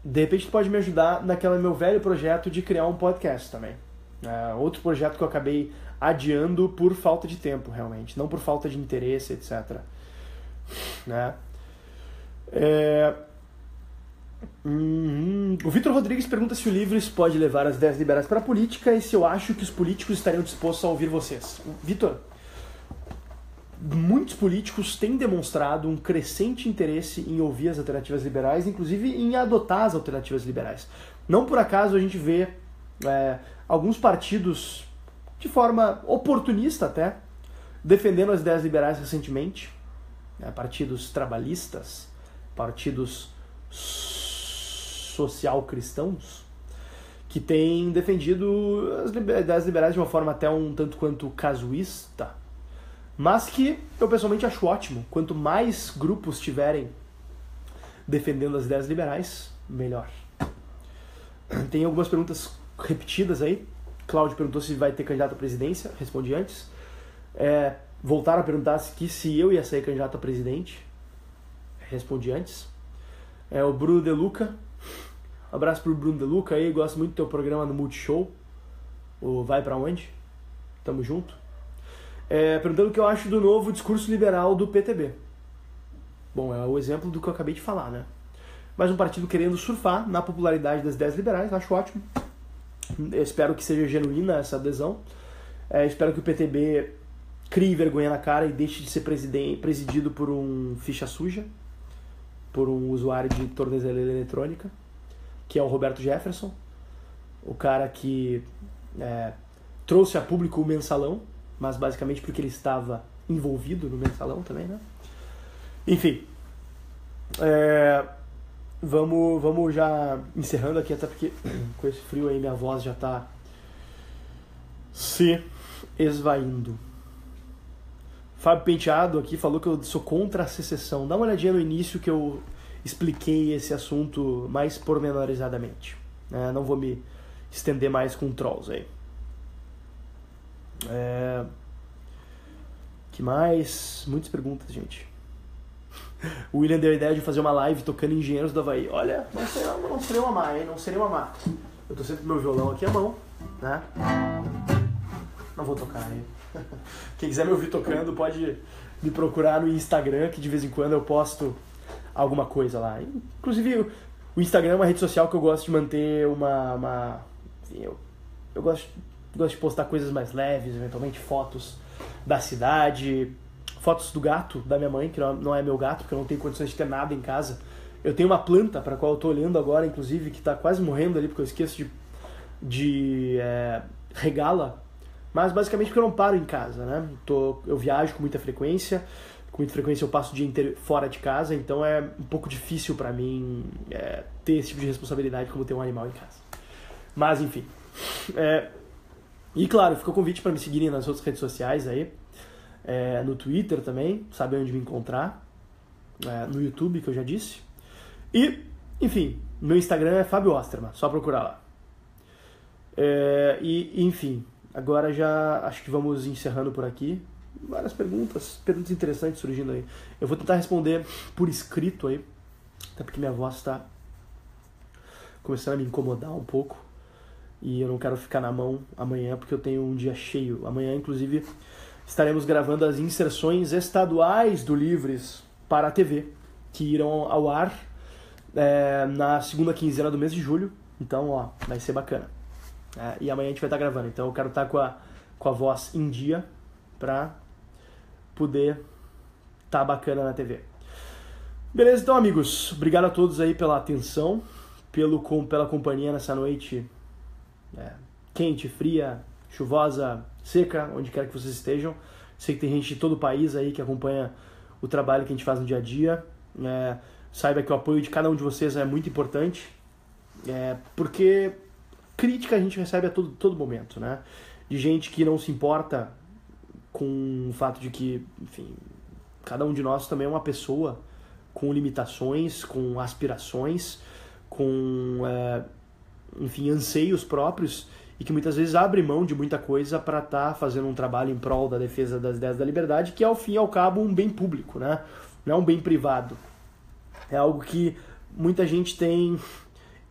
De repente tu pode me ajudar naquele meu velho projeto de criar um podcast também. Outro projeto que eu acabei adiando por falta de tempo, realmente, não por falta de interesse, etc. Né? O Vitor Rodrigues pergunta se o Livres pode levar as ideias liberais para a política e se eu acho que os políticos estariam dispostos a ouvir vocês. Vitor, muitos políticos têm demonstrado um crescente interesse em ouvir as alternativas liberais, inclusive em adotar as alternativas liberais. Não por acaso a gente vê alguns partidos, de forma oportunista até, defendendo as ideias liberais recentemente, partidos trabalhistas, partidos social-cristãos, que têm defendido as ideias liberais de uma forma até um tanto quanto casuísta, mas que eu pessoalmente acho ótimo. Quanto mais grupos tiverem defendendo as ideias liberais, melhor. Tem algumas perguntas repetidas aí. Cláudio perguntou se vai ter candidato à presidência, respondi antes. Voltaram a perguntar se eu ia ser candidato a presidente, respondi antes. O Bruno De Luca, um abraço pro Bruno De Luca aí, gosto muito do teu programa no Multishow, o Vai Pra Onde? Tamo junto. Perguntando o que eu acho do novo discurso liberal do PTB. Bom, é o exemplo do que eu acabei de falar, né? Mais um partido querendo surfar na popularidade das ideias liberais, acho ótimo. Eu espero que seja genuína essa adesão. Espero que o PTB crie vergonha na cara e deixe de ser presidido por um ficha suja, por um usuário de tornozeleira eletrônica, que é o Roberto Jefferson, o cara que trouxe a público o Mensalão, mas basicamente porque ele estava envolvido no Mensalão também, né? Enfim, vamos já encerrando aqui, até porque com esse frio aí minha voz já está se esvaindo. Fábio Penteado aqui falou que eu sou contra a secessão. Dá uma olhadinha no início que eu expliquei esse assunto mais pormenorizadamente. Não vou me estender mais com trolls aí. Que mais? Muitas perguntas, gente. O William deu a ideia de fazer uma live tocando Engenheiros do Havaí. Olha, não seria uma má, hein? Não seria uma má. Eu tô sempre com meu violão aqui à mão, né? Não vou tocar aí. Quem quiser me ouvir tocando pode me procurar no Instagram, que de vez em quando eu posto alguma coisa lá. Inclusive, o Instagram é uma rede social que eu gosto de manter enfim, eu gosto de postar coisas mais leves, eventualmente fotos da cidade, fotos do gato da minha mãe, que não é meu gato, porque eu não tenho condições de ter nada em casa. Eu tenho uma planta para a qual eu tô olhando agora, inclusive, que está quase morrendo ali, porque eu esqueço de regá-la. Mas basicamente porque eu não paro em casa, né? Eu viajo com muita frequência eu passo o dia inteiro fora de casa, então é um pouco difícil para mim ter esse tipo de responsabilidade como ter um animal em casa. Mas enfim. E claro, fica o convite para me seguirem nas outras redes sociais aí, no Twitter também, sabe onde me encontrar, no YouTube, que eu já disse. E, enfim, meu Instagram é Fábio Osterman, só procurar lá. Enfim, agora já acho que vamos encerrando por aqui. Várias perguntas interessantes surgindo aí. Eu vou tentar responder por escrito aí, até porque minha voz está começando a me incomodar um pouco e eu não quero ficar na mão amanhã porque eu tenho um dia cheio. Amanhã, inclusive, estaremos gravando as inserções estaduais do Livres para a TV, que irão ao ar na segunda quinzena do mês de julho. Então, vai ser bacana. E amanhã a gente vai estar gravando, então eu quero estar com a voz em dia para poder estar bacana na TV. Beleza, então, amigos, obrigado a todos aí pela atenção, pela companhia nessa noite quente, fria, chuvosa, seca, onde quer que vocês estejam. Sei que tem gente de todo o país aí que acompanha o trabalho que a gente faz no dia a dia. Saiba que o apoio de cada um de vocês é muito importante, porque crítica a gente recebe a todo momento, né? De gente que não se importa com o fato de que, enfim, cada um de nós também é uma pessoa com limitações, com aspirações, com, enfim, anseios próprios e que muitas vezes abre mão de muita coisa para estar fazendo um trabalho em prol da defesa das ideias da liberdade, que é, ao fim e ao cabo, um bem público, né? Não é um bem privado. É algo que muita gente tem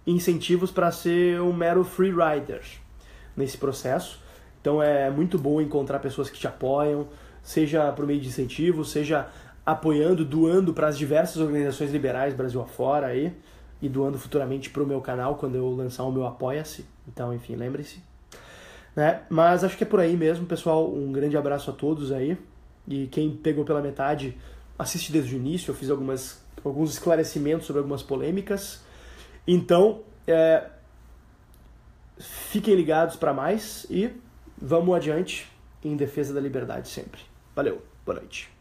incentivos para ser um mero free rider nesse processo. Então é muito bom encontrar pessoas que te apoiam, seja por meio de incentivo, seja apoiando, doando para as diversas organizações liberais Brasil afora aí, e doando futuramente para o meu canal quando eu lançar o meu Apoia-se. Então, enfim, lembre-se. Mas acho que é por aí mesmo, pessoal. Um grande abraço a todos aí. E quem pegou pela metade, assiste desde o início. Eu fiz alguns esclarecimentos sobre algumas polêmicas. Então, fiquem ligados para mais e vamos adiante em defesa da liberdade sempre. Valeu, boa noite.